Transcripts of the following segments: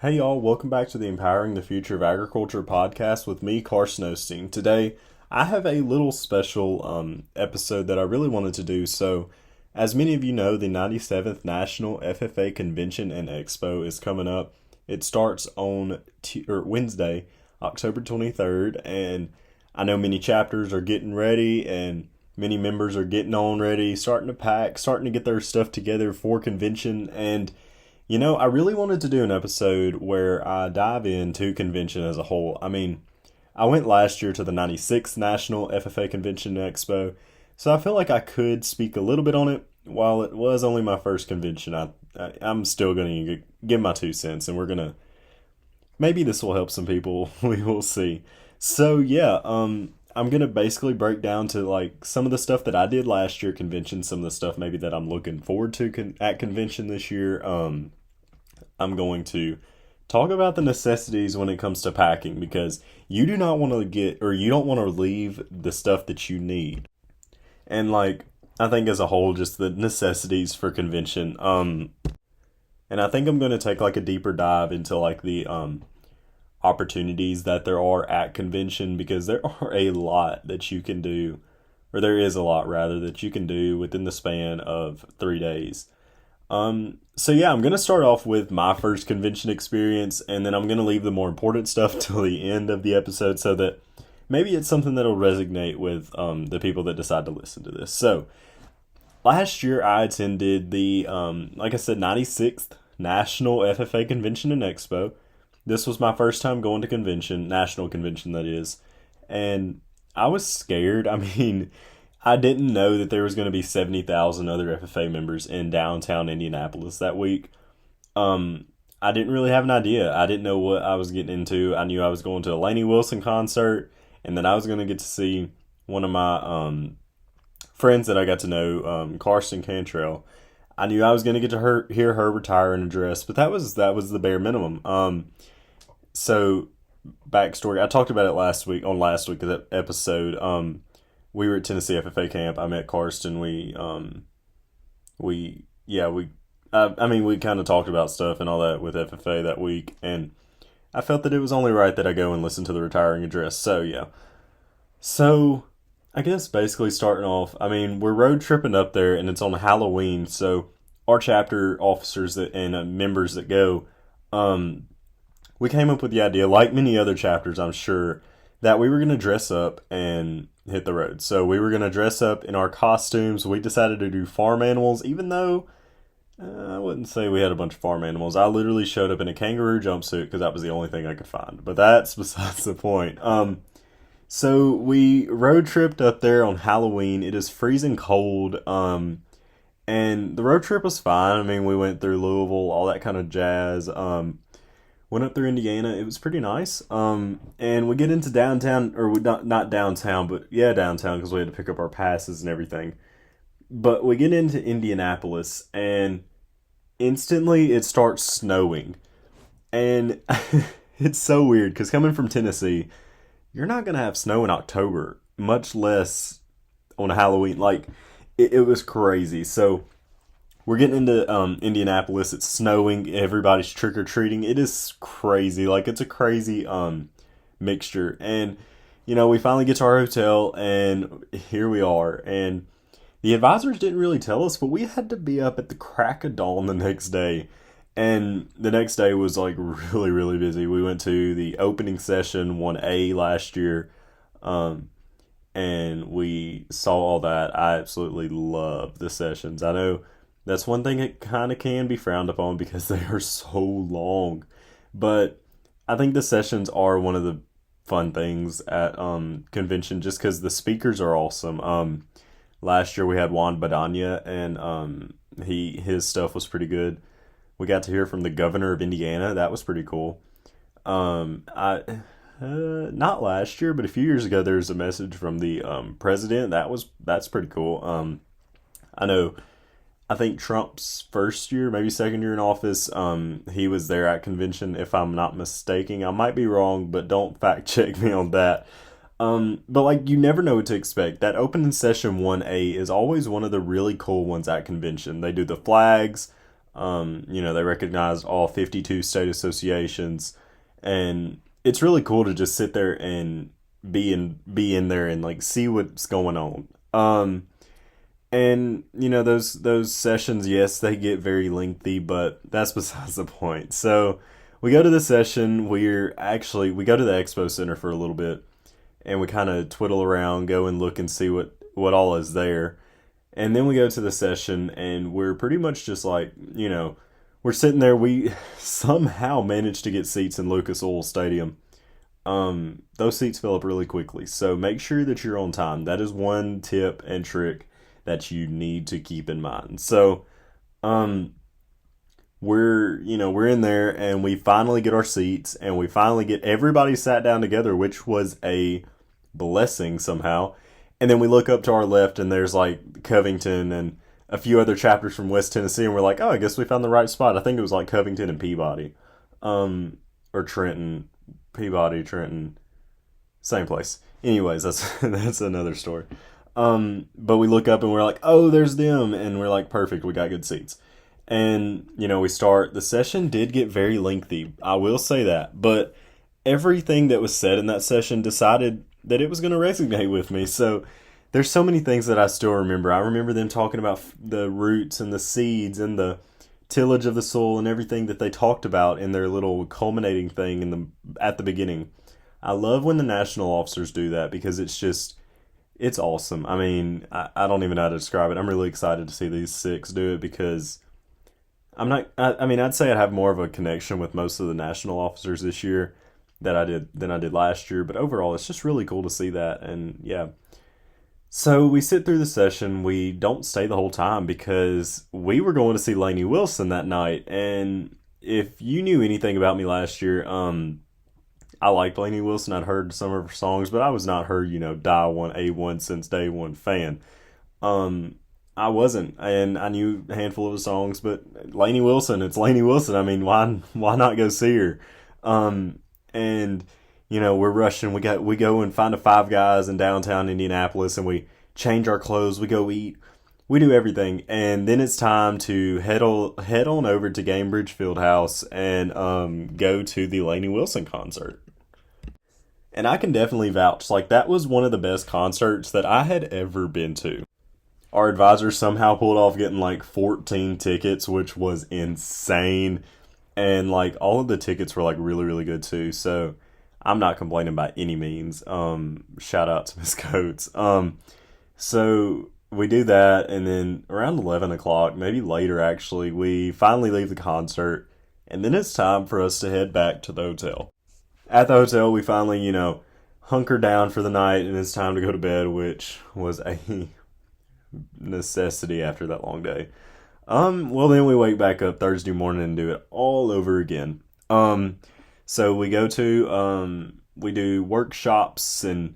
Hey y'all, welcome back to the Empowering the Future of Agriculture podcast with me, Carson Osteen. Today, I have a little special episode that I really wanted to do. So, as many of you know, the 97th National FFA Convention and Expo is coming up. It starts on Wednesday, October 23rd, and I know many chapters are getting ready and many members are getting on ready, starting to pack, starting to get their stuff together for convention. And I really wanted to do an episode where I dive into convention as a whole. I mean, I went last year to the 96th National FFA Convention and Expo, so I feel like I could speak a little bit on it. While it was only my first convention, I'm still going to give my 2 cents, and maybe this will help some people. We will see. So, yeah, I'm going to basically break down to like some of the stuff that I did last year at convention, some of the stuff maybe that I'm looking forward to at convention this year. I'm going to talk about the necessities when it comes to packing because you do not want to you don't want to leave the stuff that you need. And like, I think as a whole, just the necessities for convention. And I think I'm going to take like a deeper dive into like the, opportunities that there are at convention because there are a lot that you can do, or there is a lot rather that you can do within the span of 3 days. So yeah, I'm going to start off with my first convention experience, and then I'm going to leave the more important stuff till the end of the episode so that maybe it's something that'll resonate with the people that decide to listen to this. So last year I attended the, like I said, 96th National FFA Convention and Expo. This was my first time going to convention, national convention that is, and I was scared. I mean, I didn't know that there was going to be 70,000 other FFA members in downtown Indianapolis that week. I didn't really have an idea. I didn't know what I was getting into. I knew I was going to a Lainey Wilson concert, and then I was going to get to see one of my friends that I got to know, Carson Cantrell. I knew I was going to get to hear her retire and address, but that was the bare minimum. So backstory, I talked about it last week's episode. We were at Tennessee FFA camp. I met Karsten. We kind of talked about stuff and all that with FFA that week, and I felt that it was only right that I go and listen to the retiring address. So yeah. So I guess basically starting off, I mean, we're road tripping up there, and it's on Halloween. So our chapter officers and members that go, we came up with the idea, like many other chapters, I'm sure, that we were going to dress up and hit the road. So we were going to dress up in our costumes. We decided to do farm animals, even though I wouldn't say we had a bunch of farm animals. I literally showed up in a kangaroo jumpsuit because that was the only thing I could find. But that's besides the point. So we road tripped up there on Halloween. It is freezing cold. And the road trip was fine. I mean, we went through Louisville, all that kind of jazz. Went up through Indiana. It was pretty nice. And we get into downtown, or we not downtown, but yeah, downtown because we had to pick up our passes and everything. But we get into Indianapolis, and instantly it starts snowing. And it's so weird because coming from Tennessee, you're not going to have snow in October, much less on Halloween. Like, it was crazy. So we're getting into Indianapolis. It's snowing. Everybody's trick-or-treating. It is crazy. Like, it's a crazy mixture. And, we finally get to our hotel, and here we are. And the advisors didn't really tell us, but we had to be up at the crack of dawn the next day. And the next day was, like, really, really busy. We went to the opening session, 1A last year, and we saw all that. I absolutely love the sessions. I know that's one thing that kind of can be frowned upon because they are so long. But I think the sessions are one of the fun things at convention just because the speakers are awesome. Last year we had Juan Badania, and his stuff was pretty good. We got to hear from the governor of Indiana. That was pretty cool. Not last year, but a few years ago, there was a message from the president. That's pretty cool. I think Trump's first year, maybe second year in office, he was there at convention, if I'm not mistaken. I might be wrong, but don't fact check me on that. But like, you never know what to expect. That opening session 1A is always one of the really cool ones at convention. They do the flags. They recognized all 52 state associations, and it's really cool to just sit there and be in there and like see what's going on. And those sessions, yes, they get very lengthy, but that's besides the point. So we go to the session. We go to the Expo Center for a little bit, and we kind of twiddle around, go and look and see what all is there. And then we go to the session, and we're pretty much just like, we're sitting there. We somehow managed to get seats in Lucas Oil Stadium. Those seats fill up really quickly, so make sure that you're on time. That is one tip and trick that you need to keep in mind. So, we're in there, and we finally get our seats, and we finally get everybody sat down together, which was a blessing somehow. And then we look up to our left, and there's like Covington and a few other chapters from West Tennessee, and we're like, oh, I guess we found the right spot. I think it was like Covington and Peabody, or Trenton, Peabody, Trenton, same place. Anyways, that's another story. But we look up and we're like, oh, there's them, and we're like, perfect, we got good seats. And we start. The session did get very lengthy, I will say that, but everything that was said in that session decided that it was going to resonate with me. So there's so many things that I still remember. I remember them talking about the roots and the seeds and the tillage of the soil and everything that they talked about in their little culminating thing at the beginning. I love when the national officers do that because it's awesome. I mean, I don't even know how to describe it. I'm really excited to see these six do it because I'd say I have more of a connection with most of the national officers this year than I did last year. But overall, it's just really cool to see that. And yeah. So we sit through the session. We don't stay the whole time because we were going to see Lainey Wilson that night. And if you knew anything about me last year, I liked Lainey Wilson. I'd heard some of her songs, but I was not her, die one A1 since day one fan. I wasn't, and I knew a handful of the songs, but Lainey Wilson, it's Lainey Wilson. I mean, why not go see her? And we're rushing. We go and find a Five Guys in downtown Indianapolis, and we change our clothes. We go eat. We do everything, and then it's time to head on over to Gainbridge Fieldhouse and go to the Lainey Wilson concert. And I can definitely vouch, like, that was one of the best concerts that I had ever been to. Our advisor somehow pulled off getting like 14 tickets, which was insane. And like all of the tickets were like really, really good too. So I'm not complaining by any means. Shout out to Miss Coates. So we do that, and then around 11 o'clock, maybe later actually, we finally leave the concert, and then it's time for us to head back to the hotel. At the hotel, we finally, hunker down for the night, and it's time to go to bed, which was a necessity after that long day. Well, then we wake back up Thursday morning and do it all over again. So we we do workshops and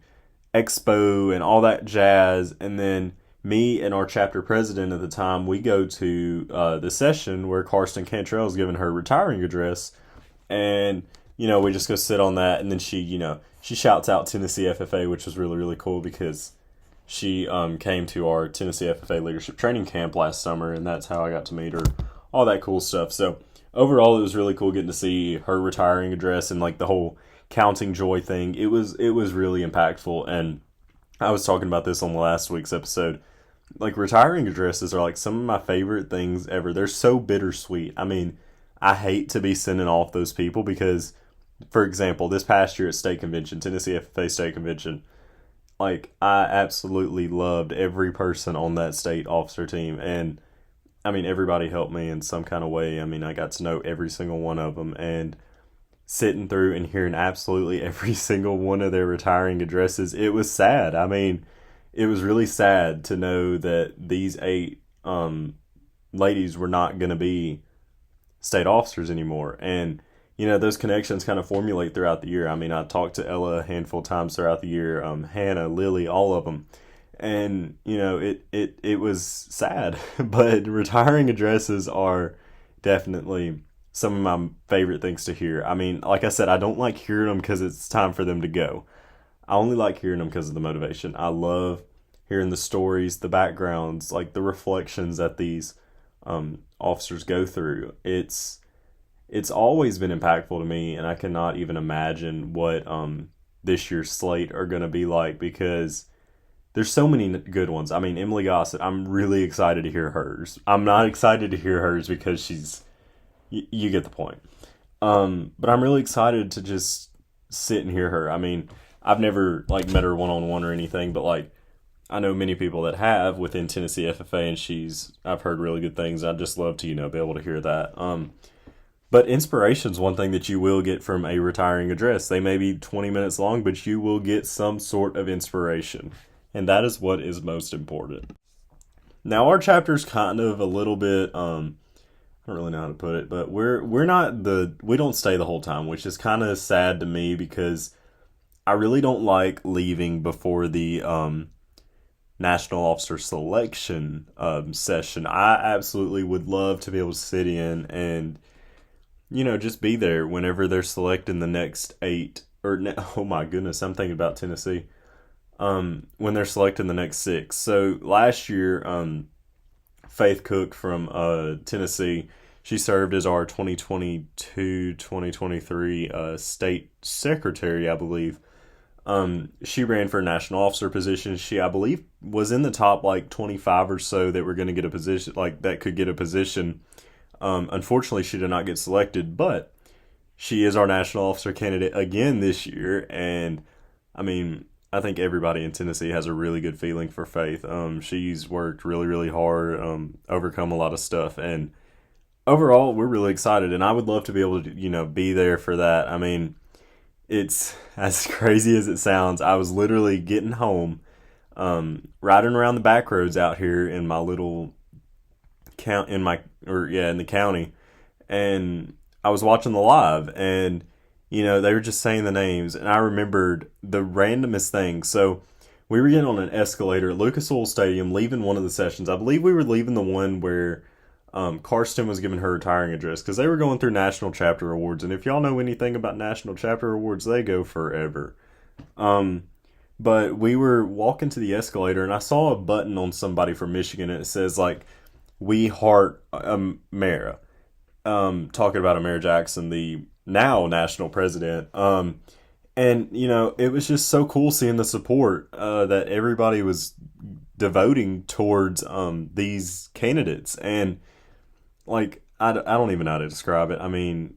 expo and all that jazz, and then me and our chapter president at the time, we go to the session where Karsten Cantrell is giving her retiring address, and we just go sit on that, and then she shouts out Tennessee FFA, which was really, really cool because she came to our Tennessee FFA leadership training camp last summer, and that's how I got to meet her, all that cool stuff. So overall, it was really cool getting to see her retiring address and like the whole counting joy thing. It was really impactful, and I was talking about this on last week's episode. Like, retiring addresses are like some of my favorite things ever. They're so bittersweet. I mean, I hate to be sending off those people because, for example, this past year at state convention, Tennessee FFA state convention, like, I absolutely loved every person on that state officer team. And, I mean, everybody helped me in some kind of way. I mean, I got to know every single one of them. And sitting through and hearing absolutely every single one of their retiring addresses, it was sad. I mean, it was really sad to know that these 8 ladies were not going to be state officers anymore. And those connections kind of formulate throughout the year. I mean, I talked to Ella a handful of times throughout the year, Hannah, Lily, all of them. And, it was sad. But retiring addresses are definitely some of my favorite things to hear. I mean, like I said, I don't like hearing them because it's time for them to go. I only like hearing them because of the motivation. I love hearing the stories, the backgrounds, like the reflections that these officers go through. It's always been impactful to me, and I cannot even imagine what this year's slate are going to be like, because there's so many good ones. I mean, Emily Gossett, I'm really excited to hear hers. I'm not excited to hear hers because you get the point. But I'm really excited to just sit and hear her. I mean, I've never like met her one on one or anything, but like I know many people that have within Tennessee FFA, and I've heard really good things. I'd just love to be able to hear that. But inspiration's one thing that you will get from a retiring address. They may be 20 minutes long, but you will get some sort of inspiration, and that is what is most important. Now our chapter's kind of a little bit I don't really know how to put it, but we don't stay the whole time, which is kind of sad to me, because I really don't like leaving before the National Officer Selection session. I absolutely would love to be able to sit in and just be there whenever they're selecting the next 8 oh my goodness, I'm thinking about Tennessee. When they're selecting the next 6. So last year, Faith Cook from Tennessee, she served as our 2022-2023 state secretary, I believe. She ran for a national officer position. She, I believe, was in the top like 25 or so that were going to get a position, like that could get a position. Unfortunately, she did not get selected, but she is our national officer candidate again this year. And I mean, I think everybody in Tennessee has a really good feeling for Faith. She's worked really, really hard, overcome a lot of stuff, and overall, we're really excited. And I would love to be able to, be there for that. I mean, it's as crazy as it sounds. I was literally getting home, riding around the back roads out here in my little in the county, and I was watching the live, and they were just saying the names, and I remembered the randomest thing. So we were getting on an escalator at Lucas Oil Stadium, leaving one of the sessions. I believe we were leaving the one where Karsten was giving her retiring address, because they were going through National Chapter Awards, and if y'all know anything about National Chapter Awards, they go forever. But we were walking to the escalator, and I saw a button on somebody from Michigan, and it says like, "We Heart Mara," talking about Amara Jackson, the now national president. And it was just so cool seeing the support that everybody was devoting towards these candidates. And like I don't even know how to describe it. I mean,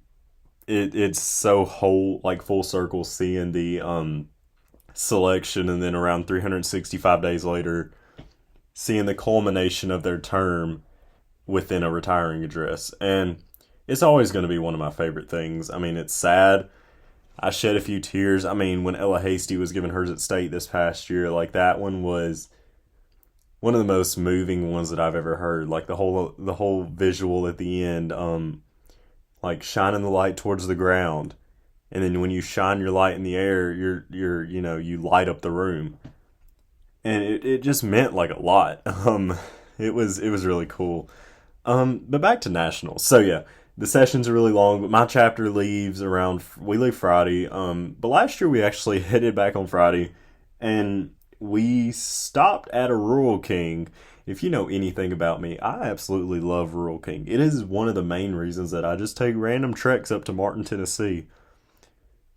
it's so full circle seeing the selection, and then around 365 days later seeing the culmination of their term within a retiring address. And it's always going to be one of my favorite things. I mean, it's sad. I shed a few tears. I mean, when Ella Hasty was giving hers at state this past year, like that one was one of the most moving ones that I've ever heard. Like the whole visual at the end, like shining the light towards the ground, and then when you shine your light in the air, you light up the room, and it just meant like a lot. It was really cool. But back to nationals. So yeah, the sessions are really long, but my chapter we leave Friday. But last year we actually headed back on Friday, and we stopped at a Rural King. If you know anything about me, I absolutely love Rural King. It is one of the main reasons that I just take random treks up to Martin, Tennessee.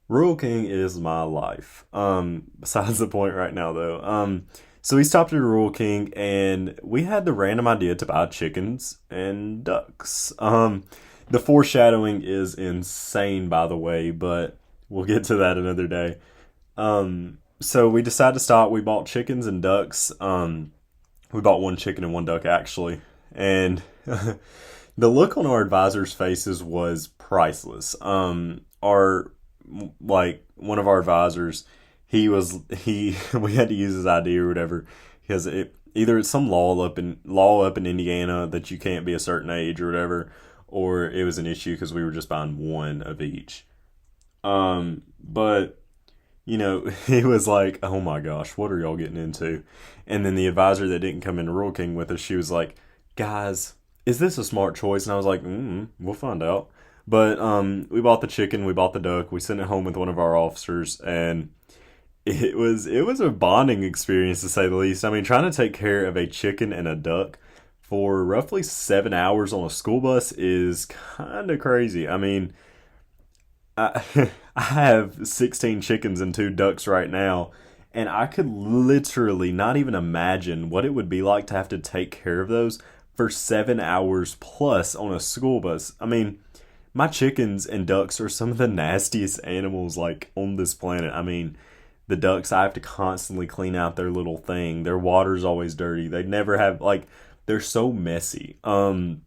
Rural King is my life. Besides the point right now, though. So we stopped at Rural King, and we had the random idea to buy chickens and ducks. The foreshadowing is insane, by the way, but we'll get to that another day. So we decided to stop. We bought chickens and ducks. We bought one chicken and one duck, actually. And the look on our advisors' faces was priceless. One of our advisors, we had to use his ID or whatever, because either it's some law up in Indiana that you can't be a certain age or whatever, or it was an issue because we were just buying one of each. But he was like, "Oh my gosh, what are y'all getting into?" And then the advisor that didn't come into Rural King with us, she was like, "Guys, is this a smart choice?" And I was like, "We'll find out." But we bought the chicken, we bought the duck, we sent it home with one of our officers, and it was a bonding experience, to say the least. I mean, trying to take care of a chicken and a duck for roughly 7 hours on a school bus is kind of crazy. I mean, I, I have 16 chickens and two ducks right now, and I could literally not even imagine what it would be like to have to take care of those for 7 hours plus on a school bus. I mean, my chickens and ducks are some of the nastiest animals like on this planet. I mean, the ducks, I have to constantly clean out their little thing. Their water's always dirty. They never have like they're so messy. And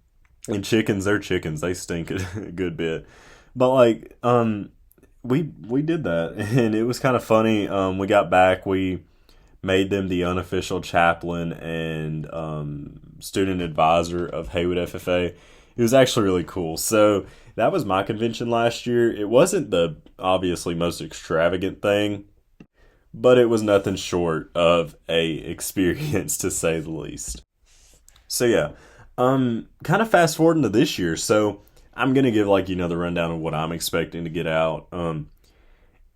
chickens, they're chickens. They stink a good bit. But like we did that and it was kind of funny. We got back, we made them the unofficial chaplain and student advisor of Haywood FFA. It was actually really cool. So that was my convention last year. It wasn't the obviously most extravagant thing, but it was nothing short of a experience to say the least. So yeah, kind of fast forwarding to this year. So I'm gonna give like the rundown of what I'm expecting to get out, and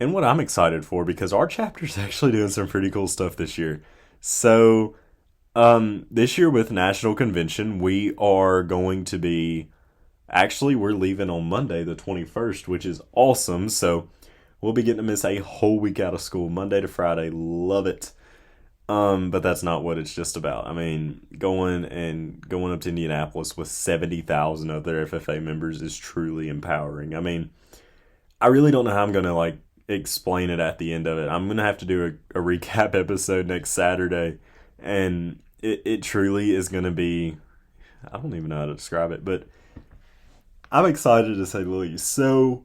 what I'm excited for because our chapter's actually doing some pretty cool stuff this year. So this year with National Convention, we are going to be actually we're leaving on Monday the 21st, which is awesome. So we'll be getting to miss a whole week out of school, Monday to Friday. Love it. But that's not what it's just about. I mean, going up to Indianapolis with 70,000 other FFA members is truly empowering. I mean, I really don't know how I'm gonna like explain it at the end of it. I'm gonna have to do a recap episode next Saturday, and it truly is gonna be. I don't even know how to describe it, but I'm excited to say the least. So,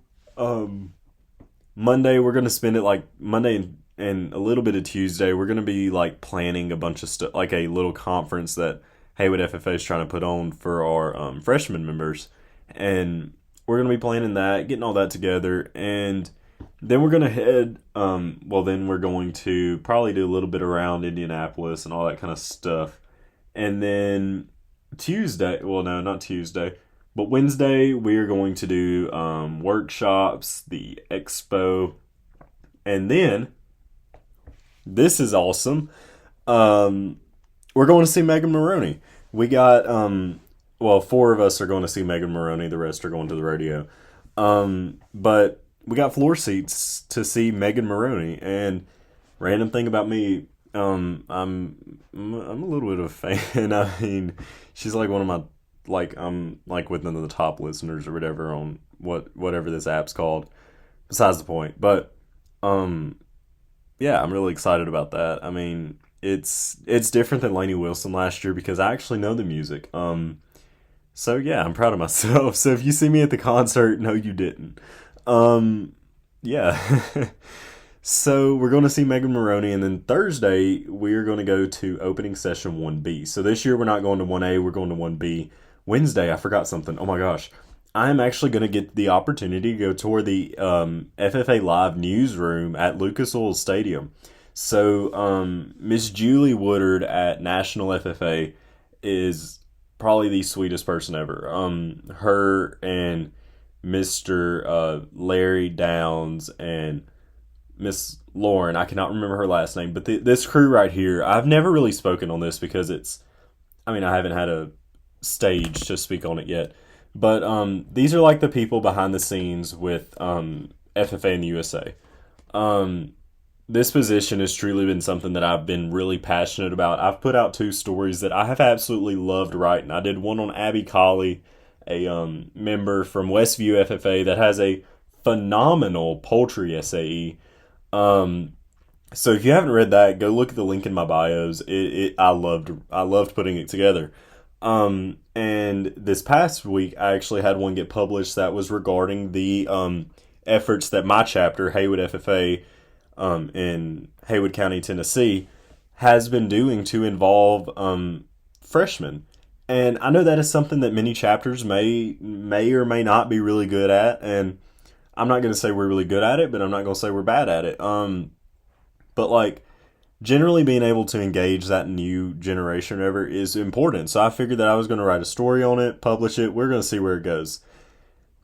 Monday we're gonna spend it like Monday and a little bit of Tuesday. We're gonna be like planning a bunch of stuff, like a little conference that Haywood FFA is trying to put on for our freshman members, and we're gonna be planning that, getting all that together, and then we're gonna head. Then we're going to probably do a little bit around Indianapolis and all that kind of stuff, and then Tuesday. Well, no, not Tuesday. But Wednesday, we are going to do workshops, the Expo, and then, this is awesome, we're going to see Megan Maroney. We got, four of us are going to see Megan Maroney, the rest are going to the rodeo. But we got floor seats to see Megan Maroney, and random thing about me, I'm a little bit of a fan. I mean, she's like one of my I'm like within the top listeners or whatever on whatever this app's called. Besides the point, but yeah, I'm really excited about that. I mean, it's different than Lainey Wilson last year because I actually know the music. So yeah, I'm proud of myself. So if you see me at the concert, no, you didn't. Yeah. So we're going to see Megan Maroney, and then Thursday we're going to go to opening session 1B. So this year we're not going to 1A, we're going to 1B. Wednesday, I forgot something. Oh my gosh. I'm actually going to get the opportunity to go tour the FFA Live newsroom at Lucas Oil Stadium. So Miss Julie Woodard at National FFA is probably the sweetest person ever. Her and Mr. Larry Downs and Miss Lauren, I cannot remember her last name, but this crew right here, I've never really spoken on this because I haven't had a stage to speak on it yet. But these are like the people behind the scenes with FFA in the USA. This position has truly been something that I've been really passionate about. I've put out 2 stories that I have absolutely loved writing. I did one on Abby Colley, a member from Westview FFA that has a phenomenal poultry SAE. So if you haven't read that, go look at the link in my bios. I loved putting it together. And this past week, I actually had one get published that was regarding the efforts that my chapter, Haywood FFA, in Haywood County, Tennessee, has been doing to involve freshmen. And I know that is something that many chapters may or may not be really good at, and I'm not going to say we're really good at it, but I'm not going to say we're bad at it. But like, generally being able to engage that new generation or whatever is important. So I figured that I was going to write a story on it, publish it. We're going to see where it goes.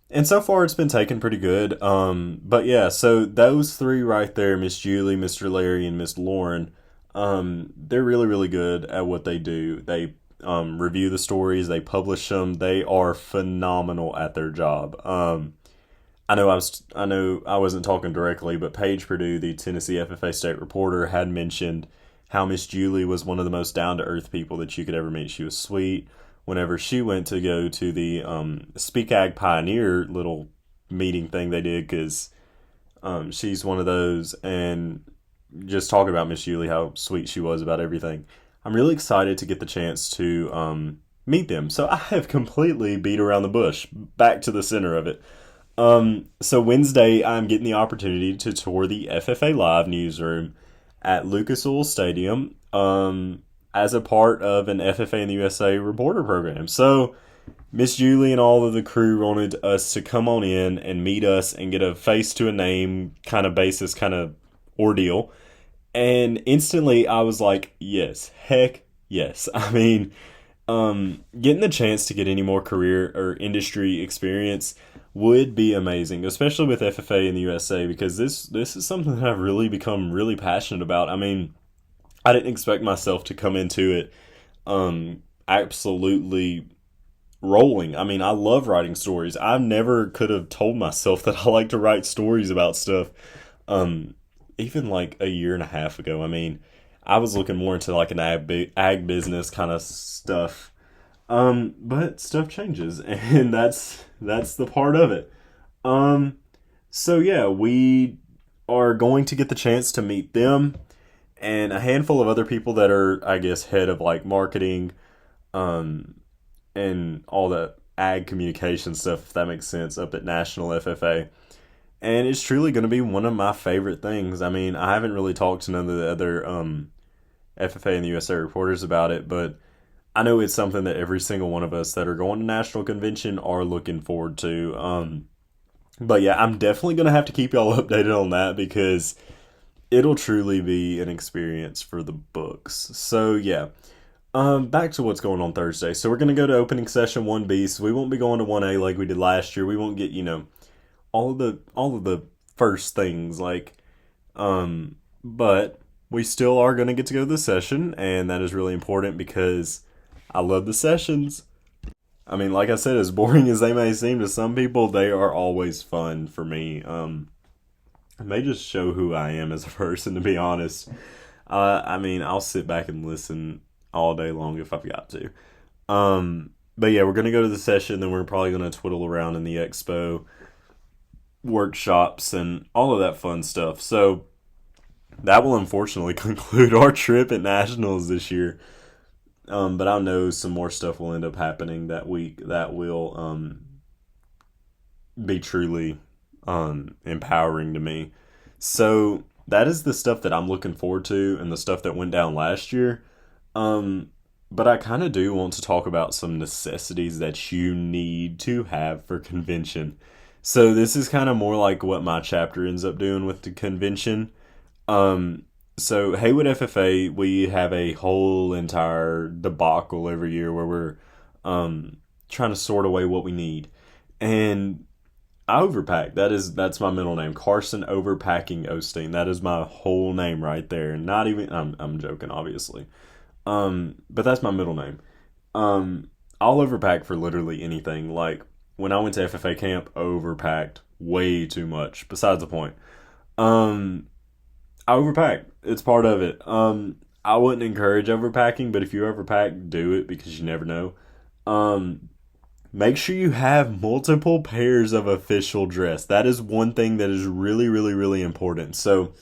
And so far it's been taken pretty good. But yeah, so those 3 right there, Miss Julie, Mr. Larry, and Miss Lauren, they're really, really good at what they do. They review the stories, they publish them. They are phenomenal at their job. I know I wasn't talking directly, but Paige Purdue, the Tennessee FFA state reporter, had mentioned how Miss Julie was one of the most down to earth people that you could ever meet. She was sweet. Whenever she went to go to the Speak Ag Pioneer little meeting thing they did, because she's one of those, and just talking about Miss Julie, how sweet she was about everything. I'm really excited to get the chance to meet them. So I have completely beat around the bush, back to the center of it. So Wednesday, I'm getting the opportunity to tour the FFA Live newsroom at Lucas Oil Stadium as a part of an FFA in the USA reporter program. So Miss Julie and all of the crew wanted us to come on in and meet us and get a face to a name kind of basis kind of ordeal. And instantly I was like, yes, heck yes. I mean, getting the chance to get any more career or industry experience would be amazing, especially with FFA in the USA, because this is something that I've really become really passionate about. I mean, I didn't expect myself to come into it absolutely rolling. I mean, I love writing stories. I never could have told myself that I like to write stories about stuff. Even like a year and a half ago. I mean, I was looking more into like an ag business kind of stuff. But stuff changes, and that's the part of it. So yeah, we are going to get the chance to meet them and a handful of other people that are, I guess, head of like marketing, and all the ag communication stuff, if that makes sense, up at National FFA. And it's truly going to be one of my favorite things. I mean, I haven't really talked to none of the other FFA and the USA reporters about it, but I know it's something that every single one of us that are going to national convention are looking forward to. But yeah, I'm definitely going to have to keep y'all updated on that, because it'll truly be an experience for the books. So yeah, back to what's going on Thursday. So we're going to go to opening session 1B, so we won't be going to 1A like we did last year. We won't get, all of the first things, like, but we still are going to get to go to the session, and that is really important because I love the sessions. I mean, like I said, as boring as they may seem to some people, they are always fun for me. They just show who I am as a person, to be honest. I mean, I'll sit back and listen all day long if I've got to. But yeah, we're going to go to the session, then we're probably going to twiddle around in the Expo workshops and all of that fun stuff. So that will unfortunately conclude our trip at Nationals this year. But I know some more stuff will end up happening that week that will be truly empowering to me. So that is the stuff that I'm looking forward to, and the stuff that went down last year. But I kind of do want to talk about some necessities that you need to have for convention. So this is kind of more like what my chapter ends up doing with the convention. So Haywood FFA, we have a whole entire debacle every year where we're trying to sort away what we need. And I overpack. That's my middle name, Carson Overpacking Osteen. That is my whole name right there. Not even I'm joking, obviously. But that's my middle name. I'll overpack for literally anything. Like when I went to FFA camp, overpacked way too much. Besides the point. I overpack. It's part of it. I wouldn't encourage overpacking, but if you overpack, do it, because you never know. Make sure you have multiple pairs of official dress. That is one thing that is really, really, really important. So,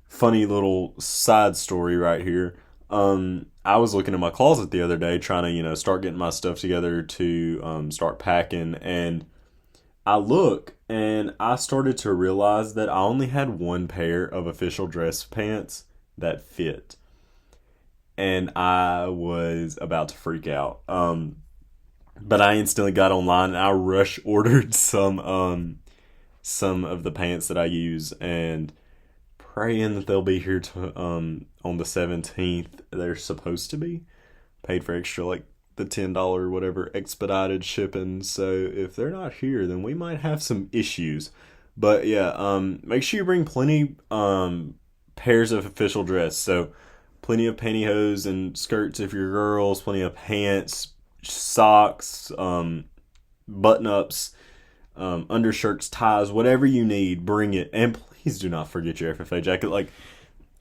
funny little side story right here. I was looking in my closet the other day trying to, start getting my stuff together to start packing, and I look and I started to realize that I only had one pair of official dress pants that fit. And I was about to freak out. But I instantly got online and I rush ordered some of the pants that I use, and praying that they'll be here on the 17th. They're supposed to be. Paid for extra, like the $10 whatever expedited shipping. So if they're not here, then we might have some issues. But yeah, make sure you bring plenty pairs of official dress. So plenty of pantyhose and skirts if you're girls, plenty of pants, socks, button-ups, undershirts, ties, whatever you need, bring it. And please do not forget your FFA jacket. Like,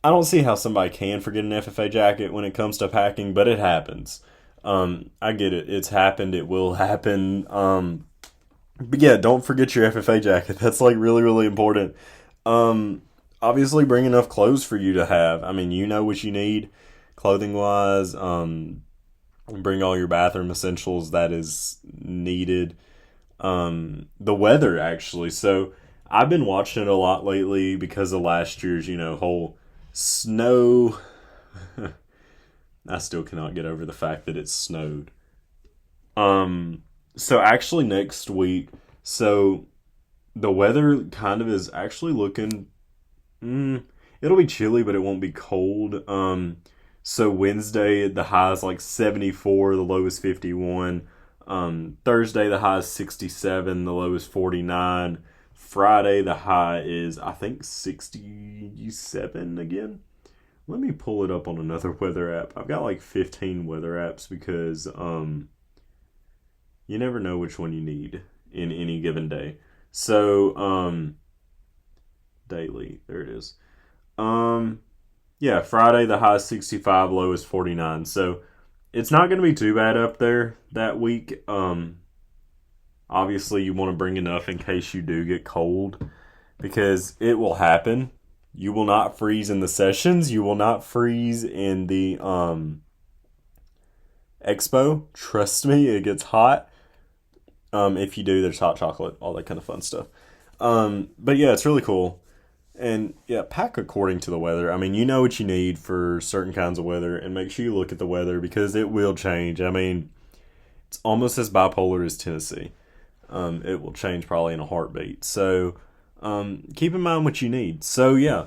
I don't see how somebody can forget an FFA jacket when it comes to packing, but it happens. I get it. It's happened. It will happen. But yeah, don't forget your FFA jacket. That's like really, really important. Obviously bring enough clothes for you to have. I mean, you know what you need clothing wise. Bring all your bathroom essentials that is needed. The weather actually. So I've been watching it a lot lately because of last year's, whole snow. I still cannot get over the fact that it snowed. So actually next week, so the weather kind of is actually looking, it'll be chilly, but it won't be cold. So Wednesday, the high is like 74, the low is 51. Thursday, the high is 67, the low is 49. Friday, the high is, I think, 67 again. Let me pull it up on another weather app. I've got like 15 weather apps because you never know which one you need in any given day. So, daily, there it is. Yeah, Friday, the high is 65, low is 49. So, it's not going to be too bad up there that week. Obviously, you want to bring enough in case you do get cold because it will happen. You will not freeze in the sessions. You will not freeze in the Expo. Trust me, it gets hot. If you do, there's hot chocolate, all that kind of fun stuff. But yeah, it's really cool. And yeah, pack according to the weather. I mean, you know what you need for certain kinds of weather, and make sure you look at the weather because it will change. I mean, it's almost as bipolar as Tennessee. It will change probably in a heartbeat. So keep in mind what you need. So yeah,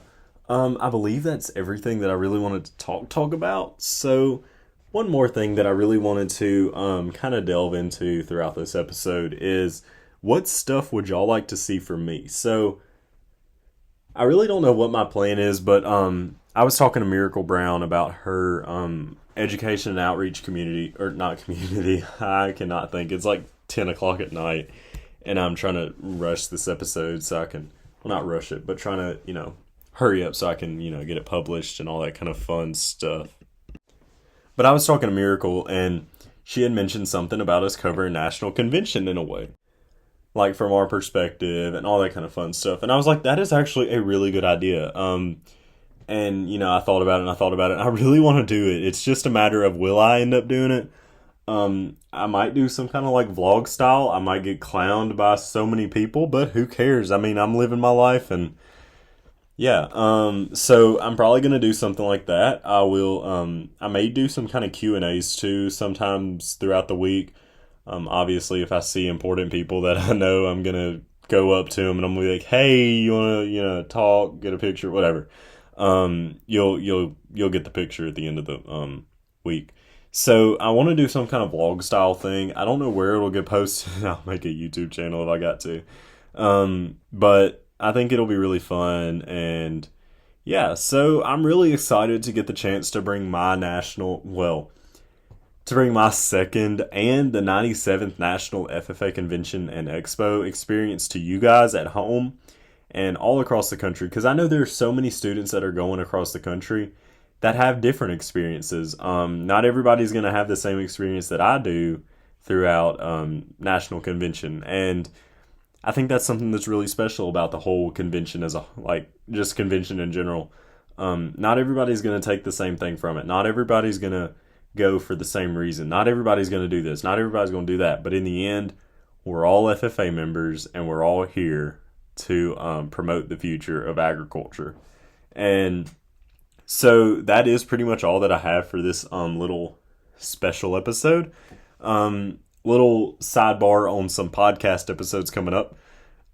I believe that's everything that I really wanted to talk about. So one more thing that I really wanted to kind of delve into throughout this episode is what stuff would y'all like to see from me? So I really don't know what my plan is, but I was talking to Miracle Brown about her education and outreach community, or not community, I cannot think. It's like 10 o'clock at night, and I'm trying to rush this episode so I can, well, not rush it, but trying to, hurry up so I can, get it published and all that kind of fun stuff. But I was talking to Miracle, and she had mentioned something about us covering national convention in a way, like from our perspective and all that kind of fun stuff. And I was like, that is actually a really good idea. And, I thought about it and I thought about it. And I really want to do it. It's just a matter of will I end up doing it? I might do some kind of like vlog style. I might get clowned by so many people, but who cares? I mean, I'm living my life and yeah. So I'm probably going to do something like that. I will, I may do some kind of Q&As too sometimes throughout the week. Obviously if I see important people that I know, I'm going to go up to them and I'm going to be like, hey, you want to, talk, get a picture, whatever. You'll get the picture at the end of the, week. So I want to do some kind of vlog style thing. I don't know where it'll get posted. I'll make a YouTube channel if I got to. But I think it'll be really fun. And yeah, so I'm really excited to get the chance to bring my to bring my second and the 97th National FFA Convention and Expo experience to you guys at home and all across the country. Because I know there's so many students that are going across the country that have different experiences. Not everybody's going to have the same experience that I do throughout National Convention. And I think that's something that's really special about the whole convention just convention in general. Not everybody's going to take the same thing from it. Not everybody's going to go for the same reason. Not everybody's going to do this. Not everybody's going to do that. But in the end, we're all FFA members and we're all here to promote the future of agriculture. And so that is pretty much all that I have for this little special episode. Little sidebar on some podcast episodes coming up.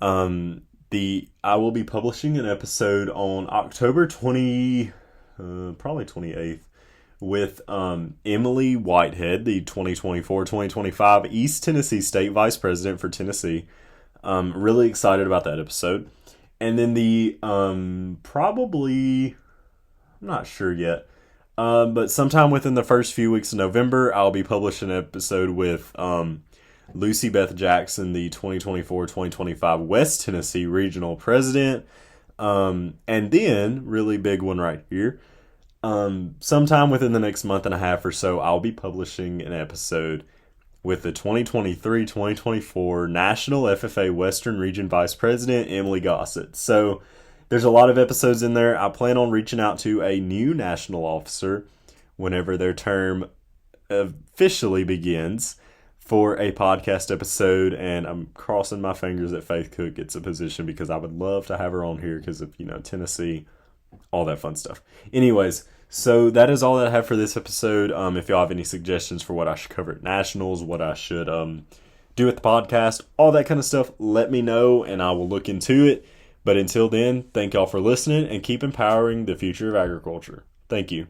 I will be publishing an episode on October 28th with Emily Whitehead, the 2024-2025 East Tennessee State Vice President for Tennessee. Really excited about that episode. And then the I'm not sure yet. But sometime within the first few weeks of November, I'll be publishing an episode with Lucy Beth Jackson, the 2024-2025 West Tennessee Regional President. And then, really big one right here, sometime within the next month and a half or so, I'll be publishing an episode with the 2023-2024 National FFA Western Region Vice President, Emily Gossett. So there's a lot of episodes in there. I plan on reaching out to a new national officer whenever their term officially begins for a podcast episode, and I'm crossing my fingers that Faith Cook gets a position because I would love to have her on here because of, Tennessee, all that fun stuff. Anyways, so that is all that I have for this episode. If y'all have any suggestions for what I should cover at Nationals, what I should do with the podcast, all that kind of stuff, let me know and I will look into it. But until then, thank y'all for listening and keep empowering the future of agriculture. Thank you.